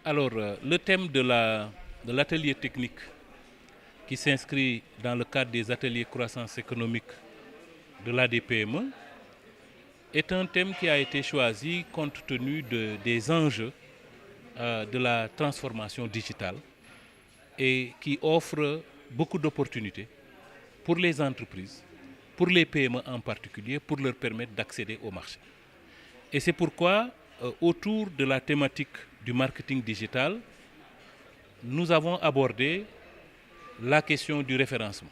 Alors, le thème de l'atelier technique qui s'inscrit dans le cadre des ateliers croissance économique de l'ADPME est un thème qui a été choisi compte tenu des enjeux de la transformation digitale et qui offre beaucoup d'opportunités pour les entreprises, pour les PME en particulier, pour leur permettre d'accéder au marché. Et c'est pourquoi, autour de la thématique du marketing digital, nous avons abordé la question du référencement.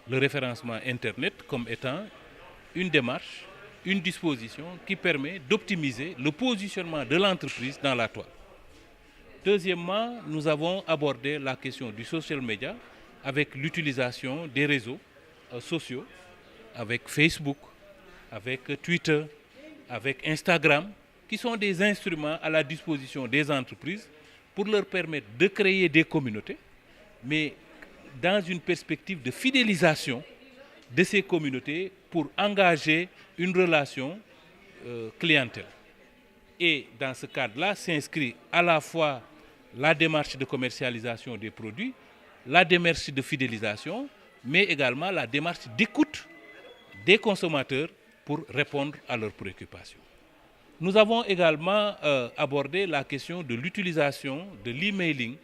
Le référencement Internet comme étant une démarche, une disposition qui permet d'optimiser le positionnement de l'entreprise dans la toile. Deuxièmement, nous avons abordé la question du social media avec l'utilisation des réseaux sociaux, avec Facebook, avec Twitter, avec Instagram, qui sont des instruments à la disposition des entreprises pour leur permettre de créer des communautés, mais dans une perspective de fidélisation de ces communautés pour engager une relation clientèle. Et dans ce cadre-là s'inscrit à la fois la démarche de commercialisation des produits, la démarche de fidélisation, mais également la démarche d'écoute des consommateurs pour répondre à leurs préoccupations. Nous avons également abordé la question de l'utilisation de l'emailing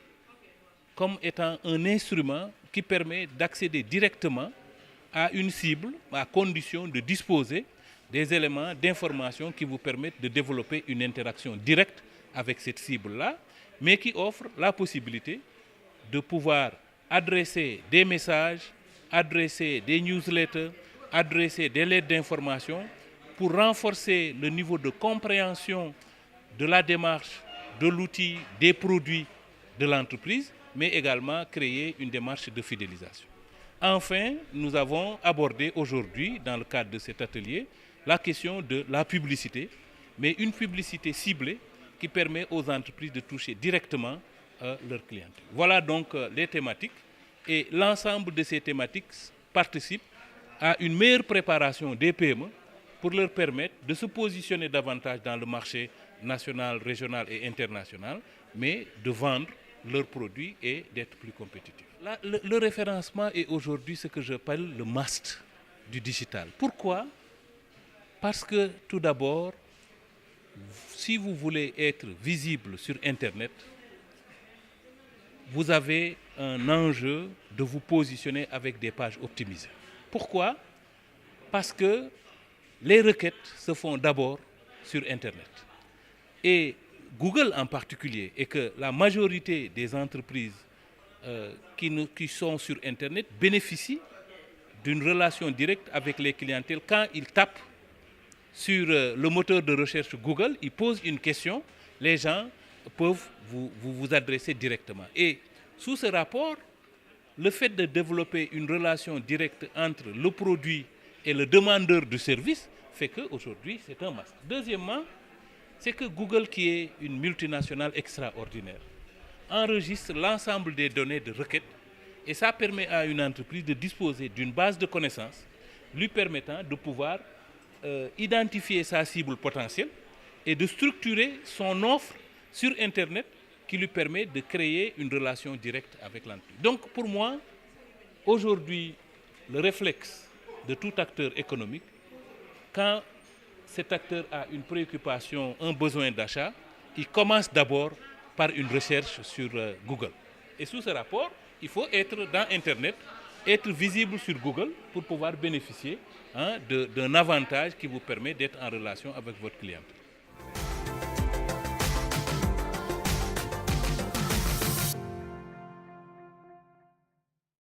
comme étant un instrument qui permet d'accéder directement à une cible à condition de disposer des éléments d'information qui vous permettent de développer une interaction directe avec cette cible-là, mais qui offre la possibilité de pouvoir adresser des messages, adresser des newsletters, adresser des lettres d'information pour renforcer le niveau de compréhension de la démarche, de l'outil, des produits de l'entreprise, mais également créer une démarche de fidélisation. Enfin, nous avons abordé aujourd'hui, dans le cadre de cet atelier, la question de la publicité, mais une publicité ciblée qui permet aux entreprises de toucher directement leurs clientèle. Voilà donc les thématiques, et l'ensemble de ces thématiques participe à une meilleure préparation des PME pour leur permettre de se positionner davantage dans le marché national, régional et international, mais de vendre leurs produits et d'être plus compétitifs. Là, le référencement est aujourd'hui ce que j'appelle le must du digital. Pourquoi? Parce que tout d'abord, si vous voulez être visible sur Internet, vous avez un enjeu de vous positionner avec des pages optimisées. Pourquoi? Parce que les requêtes se font d'abord sur Internet. Et Google en particulier, et que la majorité des entreprises qui sont sur Internet bénéficient d'une relation directe avec les clientèles. Quand ils tapent sur le moteur de recherche Google, ils posent une question, les gens peuvent vous adresser directement. Et sous ce rapport, le fait de développer une relation directe entre le produit et le demandeur du service fait qu'aujourd'hui, c'est un must. Deuxièmement, c'est que Google, qui est une multinationale extraordinaire, enregistre l'ensemble des données de requête et ça permet à une entreprise de disposer d'une base de connaissances lui permettant de pouvoir identifier sa cible potentielle et de structurer son offre sur Internet qui lui permet de créer une relation directe avec l'entreprise. Donc pour moi, aujourd'hui, le réflexe de tout acteur économique, quand cet acteur a une préoccupation, un besoin d'achat, il commence d'abord par une recherche sur Google. Et sous ce rapport, il faut être dans Internet, être visible sur Google pour pouvoir bénéficier d'un avantage qui vous permet d'être en relation avec votre client.